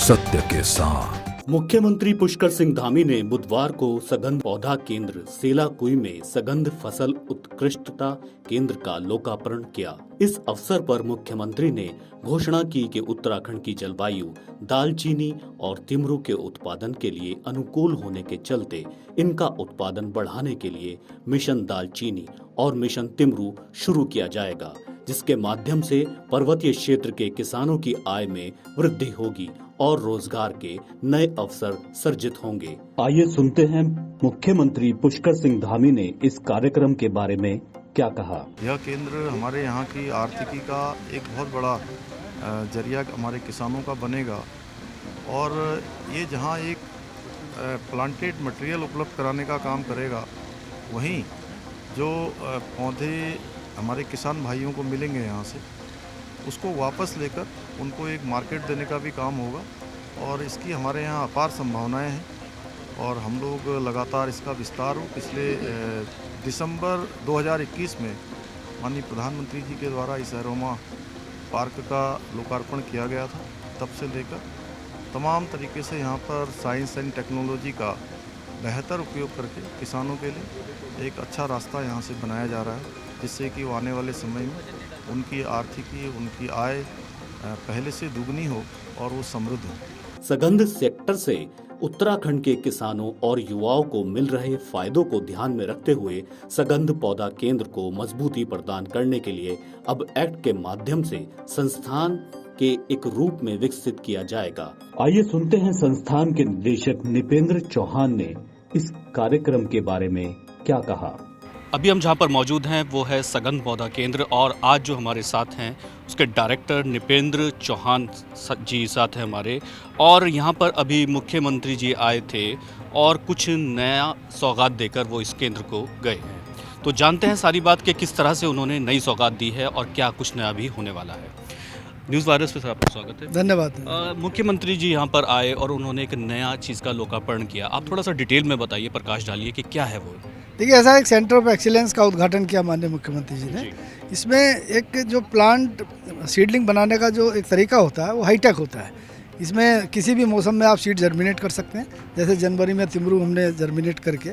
सत्य के साथ। मुख्यमंत्री पुष्कर सिंह धामी ने बुधवार को सघन पौधा केंद्र सेलाकुई में सघन फसल उत्कृष्टता केंद्र का लोकार्पण किया। इस अवसर पर मुख्यमंत्री ने घोषणा की कि उत्तराखंड की जलवायु दालचीनी और तिमरू के उत्पादन के लिए अनुकूल होने के चलते इनका उत्पादन बढ़ाने के लिए मिशन दालचीनी और मिशन तिमरू शुरू किया जाएगा, जिसके माध्यम से पर्वतीय क्षेत्र के किसानों की आय में वृद्धि होगी और रोजगार के नए अवसर सर्जित होंगे। आइए सुनते हैं मुख्यमंत्री पुष्कर सिंह धामी ने इस कार्यक्रम के बारे में क्या कहा। यह केंद्र हमारे यहाँ की आर्थिकी का एक बहुत बड़ा जरिया हमारे किसानों का बनेगा और ये जहाँ एक प्लांटेड मटेरियल उपलब्ध कराने का काम करेगा, वहीं जो पौधे हमारे किसान भाइयों को मिलेंगे यहाँ से, उसको वापस लेकर उनको एक मार्केट देने का भी काम होगा और इसकी हमारे यहाँ अपार संभावनाएं हैं और हम लोग लगातार इसका विस्तार हो। पिछले दिसंबर 2021 में माननीय प्रधानमंत्री जी के द्वारा इस एरोमा पार्क का लोकार्पण किया गया था। तब से लेकर तमाम तरीके से यहाँ पर साइंस एंड टेक्नोलॉजी का बेहतर उपयोग करके किसानों के लिए एक अच्छा रास्ता यहाँ से बनाया जा रहा है, जिससे कि वो आने वाले समय में उनकी आर्थिकी, उनकी आय पहले से दुगनी हो और वो समृद्ध हो। सघन सेक्टर से उत्तराखंड के किसानों और युवाओं को मिल रहे फायदों को ध्यान में रखते हुए सघन पौधा केंद्र को मजबूती प्रदान करने के लिए अब एक्ट के माध्यम से संस्थान के एक रूप में विकसित किया जाएगा। आइए सुनते हैं संस्थान के निदेशक निपेंद्र चौहान ने इस कार्यक्रम के बारे में क्या कहा। अभी हम जहाँ पर मौजूद हैं वो है सघन पौधा केंद्र और आज जो हमारे साथ हैं उसके डायरेक्टर निपेंद्र चौहान जी साथ हैं हमारे, और यहाँ पर अभी मुख्यमंत्री जी आए थे और कुछ नया सौगात देकर वो इस केंद्र को गए हैं। तो जानते हैं सारी बात कि किस तरह से उन्होंने नई सौगात दी है और क्या कुछ नया भी होने वाला है। न्यूज़ वायरस पे सर आपका स्वागत है। धन्यवाद। मुख्यमंत्री जी यहाँ पर आए और उन्होंने एक नया चीज़ का लोकार्पण किया। आप थोड़ा सा डिटेल में बताइए, प्रकाश डालिए कि क्या है वो। देखिए, ऐसा एक सेंटर ऑफ एक्सीलेंस का उद्घाटन किया माननीय मुख्यमंत्री जी ने। इसमें एक जो प्लांट सीडलिंग बनाने का जो एक तरीका होता है वो हाईटेक होता है। इसमें किसी भी मौसम में आप सीड जर्मिनेट कर सकते हैं। जैसे जनवरी में तिमरू हमने जर्मिनेट करके,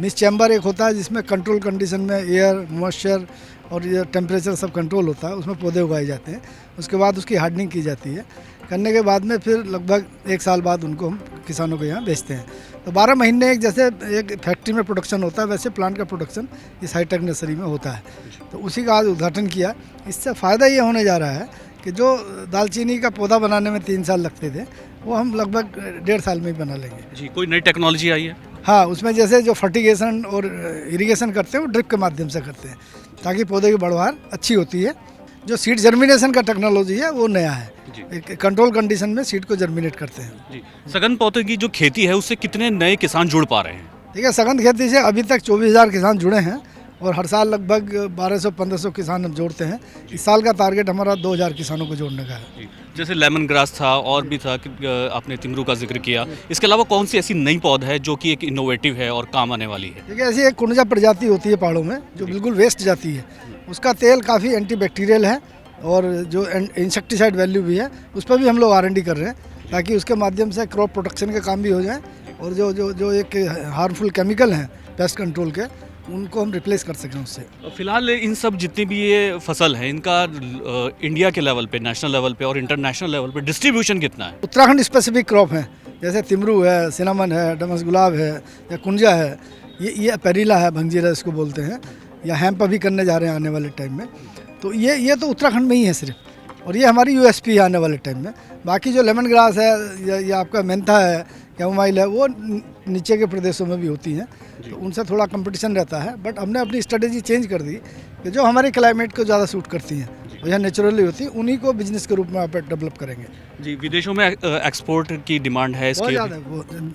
मिस चैम्बर एक होता है जिसमें कंट्रोल कंडीशन में एयर, मॉइस्चर और ये टेम्परेचर सब कंट्रोल होता है, उसमें पौधे उगाए जाते हैं। उसके बाद उसकी हार्डनिंग की जाती है। करने के बाद में फिर लगभग 1 साल बाद उनको हम किसानों को यहाँ बेचते हैं। तो 12 महीने एक जैसे एक फैक्ट्री में प्रोडक्शन होता है, वैसे प्लांट का प्रोडक्शन इस हाईटेक नर्सरी में होता है। तो उसी का आज उद्घाटन किया। इससे फ़ायदा ये होने जा रहा है कि जो दालचीनी का पौधा बनाने में 3 साल लगते थे, वो हम लगभग 1.5 साल में ही बना लेंगे। जी, कोई नई टेक्नोलॉजी आई है? हाँ, उसमें जैसे जो फर्टिगेशन और इरिगेशन करते हैं वो ड्रिप के माध्यम से करते हैं, ताकि पौधे की बढ़वार अच्छी होती है। जो सीड जर्मिनेशन का टेक्नोलॉजी है वो नया है, एक कंट्रोल कंडीशन में सीड को जर्मिनेट करते हैं। जी, सघन पौधे की जो खेती है उससे कितने नए किसान जुड़ पा रहे हैं? ठीक है, सघन खेती से अभी तक 24,000 किसान जुड़े हैं और हर साल लगभग 1200-1500 किसान हम जोड़ते हैं। इस साल का टारगेट हमारा 2000 किसानों को जोड़ने का है। जैसे लेमन ग्रास था और भी था, आपने तिमरू का जिक्र किया। इसके अलावा कौन सी ऐसी नई पौधा है जो कि एक इनोवेटिव है और काम आने वाली है? ठीक है, ऐसी एक कुंजा प्रजाति होती है पहाड़ों में जो बिल्कुल वेस्ट जाती है। उसका तेल काफ़ी एंटीबैक्टीरियल है और जो इंसेक्टिसाइड वैल्यू भी है, उस पर भी हम लोग R&D कर रहे हैं, ताकि उसके माध्यम से क्रॉप प्रोटेक्शन का काम भी हो जाए और जो एक हार्मफुल केमिकल हैं पेस्ट कंट्रोल के, उनको हम रिप्लेस कर सकें उससे। फिलहाल इन सब जितनी भी ये फसल है, इनका इंडिया के लेवल पे, नेशनल लेवल पे और इंटरनेशनल लेवल पे डिस्ट्रीब्यूशन कितना है? उत्तराखंड स्पेसिफिक क्रॉप है, जैसे तिमरू है, सिनामन है, डमस गुलाब है या कुंजा है, ये पेरीला है, भंगजीरा इसको बोलते हैं, या हैम्प भी करने जा रहे हैं आने वाले टाइम में। तो ये तो उत्तराखंड में ही है सिर्फ, और ये हमारी USP है आने वाले टाइम में। बाकी जो लेमन ग्रास है या आपका मेंथा है, कैमोमाइल है, वो नीचे के प्रदेशों में भी होती हैं, तो उनसे थोड़ा कंपटीशन रहता है। बट हमने अपनी स्ट्रेटेजी चेंज कर दी कि जो हमारे क्लाइमेट को ज़्यादा सूट करती हैं, यह नेचुरली होती है, उन्हीं को बिजनेस के रूप में आप डेवलप करेंगे। जी, विदेशों में एक्सपोर्ट की डिमांड है इसकी?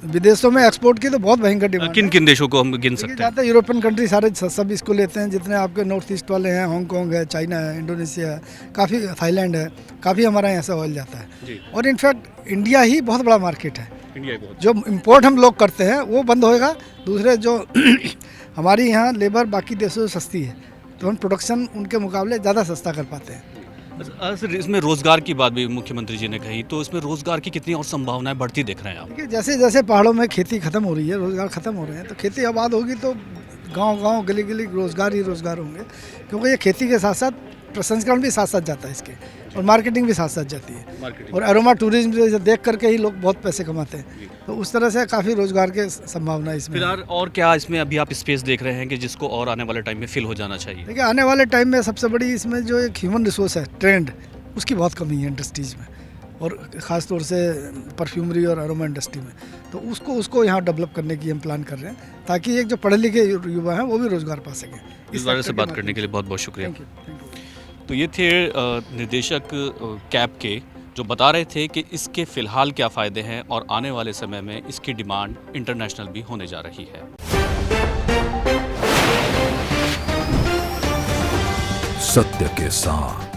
विदेशों में एक्सपोर्ट की तो बहुत भयंकर डिमांड। किन किन देशों को हम गिन सकते हैं? ज़्यादा यूरोपियन कंट्री सारे सब इसको लेते हैं, जितने आपके नॉर्थ ईस्ट वाले हैं, हांगकॉन्ग है, चाइना है, इंडोनेशिया है, काफ़ी थाईलैंड है, काफ़ी हमारा यहाँ से ऑयल जाता है। और इनफैक्ट इंडिया ही बहुत बड़ा मार्केट है। जो इम्पोर्ट हम लोग करते हैं वो बंद होएगा। दूसरे जो हमारी यहाँ लेबर बाकी देशों से सस्ती है, तो हम प्रोडक्शन उनके मुकाबले ज़्यादा सस्ता कर पाते हैं। सर इसमें रोजगार की बात भी मुख्यमंत्री जी ने कही, तो इसमें रोजगार की कितनी और संभावनाएं बढ़ती दिख रहे हैं आप? देखिए जैसे जैसे पहाड़ों में खेती खत्म हो रही है, रोज़गार खत्म हो रहे हैं, तो खेती आबाद होगी तो गांव-गांव गली-गली रोज़गार ही रोज़गार होंगे, क्योंकि ये खेती के साथ साथ प्रसंस्करण भी साथ साथ जाता है इसके, और मार्केटिंग भी साथ साथ जाती है, और एरोमा टूरिज्म से देख करके ही लोग बहुत पैसे कमाते हैं, तो उस तरह से काफ़ी रोज़गार के संभावना इसमें है। फिलहाल और क्या इसमें अभी आप स्पेस देख रहे हैं कि जिसको और आने वाले टाइम में फिल हो जाना चाहिए? देखिए आने वाले टाइम में सबसे बड़ी इसमें जो एक ह्यूमन रिसोर्स है, ट्रेंड, उसकी बहुत कमी है इंडस्ट्रीज़ में, और ख़ास तौर से परफ्यूमरी और अरोमा इंडस्ट्री में, तो उसको यहाँ डेवलप करने की हम प्लान कर रहे हैं, ताकि एक जो पढ़े लिखे युवा हैं वो भी रोज़गार पा सकें। इस बारे से बात करने के लिए बहुत बहुत शुक्रिया। Thank you. तो ये थे निदेशक कैब के, जो बता रहे थे कि इसके फ़िलहाल क्या फ़ायदे हैं और आने वाले समय में इसकी डिमांड इंटरनेशनल भी होने जा रही है। सत्य के साथ